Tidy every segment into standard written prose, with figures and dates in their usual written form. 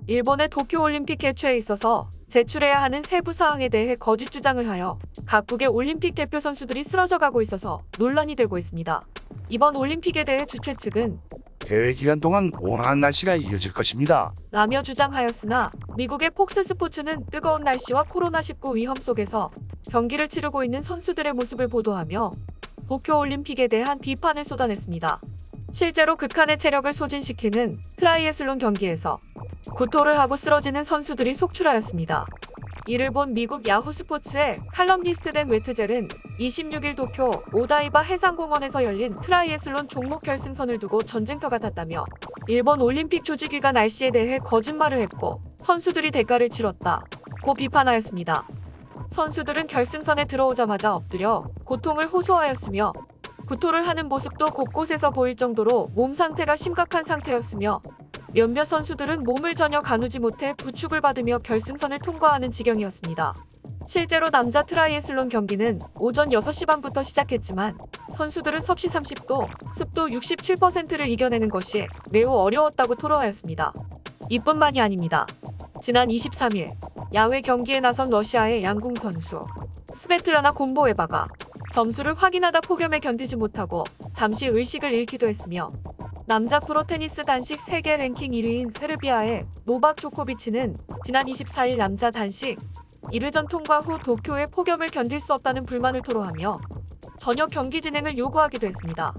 일본의 도쿄올림픽 개최에 있어서 제출해야 하는 세부 사항에 대해 거짓 주장을 하여 각국의 올림픽 대표 선수들이 쓰러져가고 있어서 논란이 되고 있습니다. 이번 올림픽에 대해 주최 측은 대회 기간 동안 온화한 날씨가 이어질 것입니다. 라며 주장하였으나 미국의 폭스 스포츠는 뜨거운 날씨와 코로나19 위험 속에서 경기를 치르고 있는 선수들의 모습을 보도하며 도쿄올림픽에 대한 비판을 쏟아냈습니다. 실제로 극한의 체력을 소진시키는 트라이애슬론 경기에서 구토를 하고 쓰러지는 선수들이 속출하였습니다. 이를 본 미국 야후 스포츠의 칼럼니스트 댄 웨트젤은 26일 도쿄 오다이바 해상공원에서 열린 트라이애슬론 종목 결승선을 두고 전쟁터 같았다며 일본 올림픽 조직위가 날씨에 대해 거짓말을 했고 선수들이 대가를 치렀다고 비판하였습니다. 선수들은 결승선에 들어오자마자 엎드려 고통을 호소하였으며 구토를 하는 모습도 곳곳에서 보일 정도로 몸 상태가 심각한 상태였으며 몇몇 선수들은 몸을 전혀 가누지 못해 부축을 받으며 결승선을 통과하는 지경이었습니다. 실제로 남자 트라이애슬론 경기는 오전 6시 반부터 시작했지만 선수들은 섭씨 30도, 습도 67%를 이겨내는 것이 매우 어려웠다고 토로하였습니다. 이뿐만이 아닙니다. 지난 23일 야외 경기에 나선 러시아의 양궁 선수 스베틀라나 곰보에바가 점수를 확인하다 폭염에 견디지 못하고 잠시 의식을 잃기도 했으며 남자 프로 테니스 단식 세계 랭킹 1위인 세르비아의 노박 조코비치는 지난 24일 남자 단식 1회전 통과 후 도쿄의 폭염을 견딜 수 없다는 불만을 토로하며 저녁 경기 진행을 요구하기도 했습니다.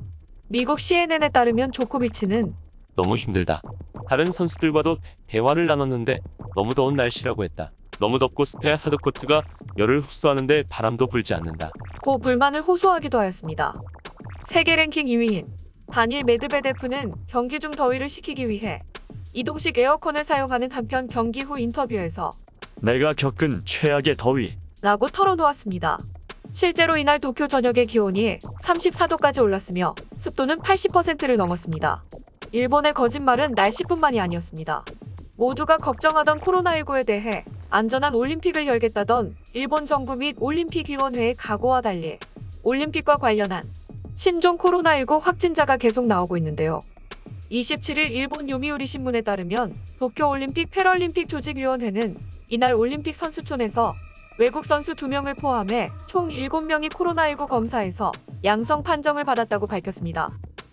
미국 CNN에 따르면 조코비치는 너무 힘들다. 다른 선수들과도 대화를 나눴는데 너무 더운 날씨라고 했다. 너무 덥고 습해 하드코트가 열을 흡수하는데 바람도 불지 않는다. 고 불만을 호소하기도 하였습니다. 세계 랭킹 2위인 다닐 메드베데프는 경기 중 더위를 식히기 위해 이동식 에어컨을 사용하는 한편 경기 후 인터뷰에서 내가 겪은 최악의 더위. 라고 털어놓았습니다. 실제로 이날 도쿄 저녁의 기온이 34도까지 올랐으며 습도는 80%를 넘었습니다. 일본의 거짓말은 날씨뿐만이 아니었습니다. 모두가 걱정하던 코로나19에 대해 안전한 올림픽을 열겠다던 일본 정부 및 올림픽위원회의 각오와 달리 올림픽과 관련한 신종 코로나19 확진자가 계속 나오고 있는데요. 27일 일본 요미우리 신문에 따르면 도쿄올림픽 패럴림픽 조직위원회는 이날 올림픽 선수촌에서 외국 선수 2명을 포함해 총 7명이 코로나19 검사에서 양성 판정을 받았다고 밝혔습니다.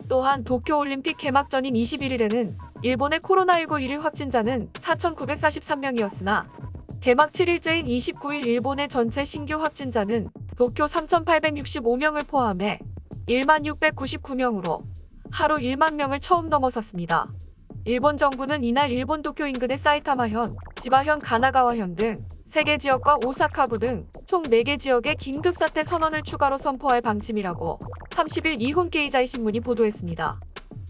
또한 도쿄올림픽 개막전인 21일에는 일본의 코로나19 1일 확진자는 4,943명이었으나 개막 7일째인 29일 일본의 전체 신규 확진자는 도쿄 3,865명을 포함해 16,699명으로 하루 1만 명을 처음 넘어섰습니다. 일본 정부는 이날 일본 도쿄 인근의 사이타마현, 지바현, 가나가와현 등 3개 지역과 오사카부 등 총 4개 지역에 긴급사태 선언을 추가로 선포할 방침이라고 30일 이혼 게이자이 신문이 보도했습니다.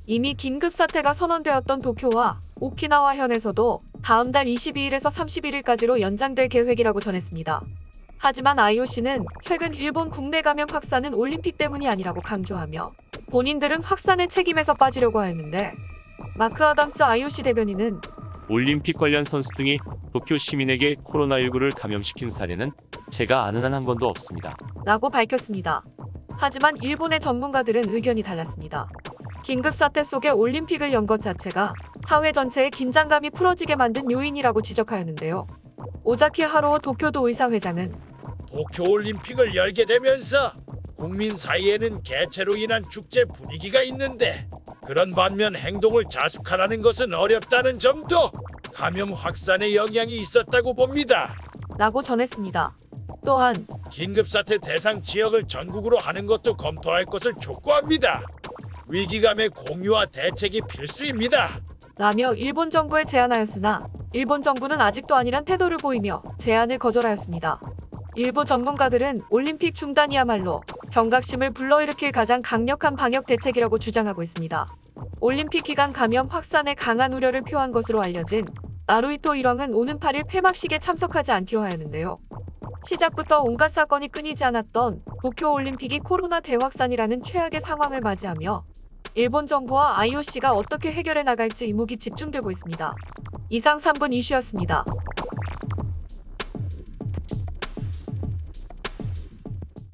이미 긴급사태가 선언되었던 도쿄와 오키나와현에서도 다음 달 22일에서 31일까지로 연장될 계획이라고 전했습니다. 하지만 IOC는 최근 일본 국내 감염 확산은 올림픽 때문이 아니라고 강조하며 본인들은 확산의 책임에서 빠지려고 하였는데 마크 아담스 IOC 대변인은 올림픽 관련 선수 등이 도쿄 시민에게 코로나19를 감염시킨 사례는 제가 아는 한 번도 없습니다. 라고 밝혔습니다. 하지만 일본의 전문가들은 의견이 달랐습니다. 긴급사태 속에 올림픽을 연 것 자체가 사회 전체의 긴장감이 풀어지게 만든 요인이라고 지적하였는데요. 오자키 하루오 도쿄도 의사회장은 도쿄올림픽을 열게 되면서 국민 사이에는 개최로 인한 축제 분위기가 있는데 그런 반면 행동을 자숙하라는 것은 어렵다는 점도 감염 확산에 영향이 있었다고 봅니다. 라고 전했습니다. 또한 긴급사태 대상 지역을 전국으로 하는 것도 검토할 것을 촉구합니다. 위기감의 공유와 대책이 필수입니다. 라며 일본 정부에 제안하였으나 일본 정부는 아직도 아니란 태도를 보이며 제안을 거절하였습니다. 일부 전문가들은 올림픽 중단이야말로 경각심을 불러일으킬 가장 강력한 방역 대책이라고 주장하고 있습니다. 올림픽 기간 감염 확산에 강한 우려를 표한 것으로 알려진 나루히토 일왕은 오는 8일 폐막식에 참석하지 않기로 하였는데요. 시작부터 온갖 사건이 끊이지 않았던 도쿄올림픽이 코로나 대확산이라는 최악의 상황을 맞이하며 일본 정부와 IOC가 어떻게 해결해 나갈지 이목이 집중되고 있습니다. 이상 3분 이슈였습니다.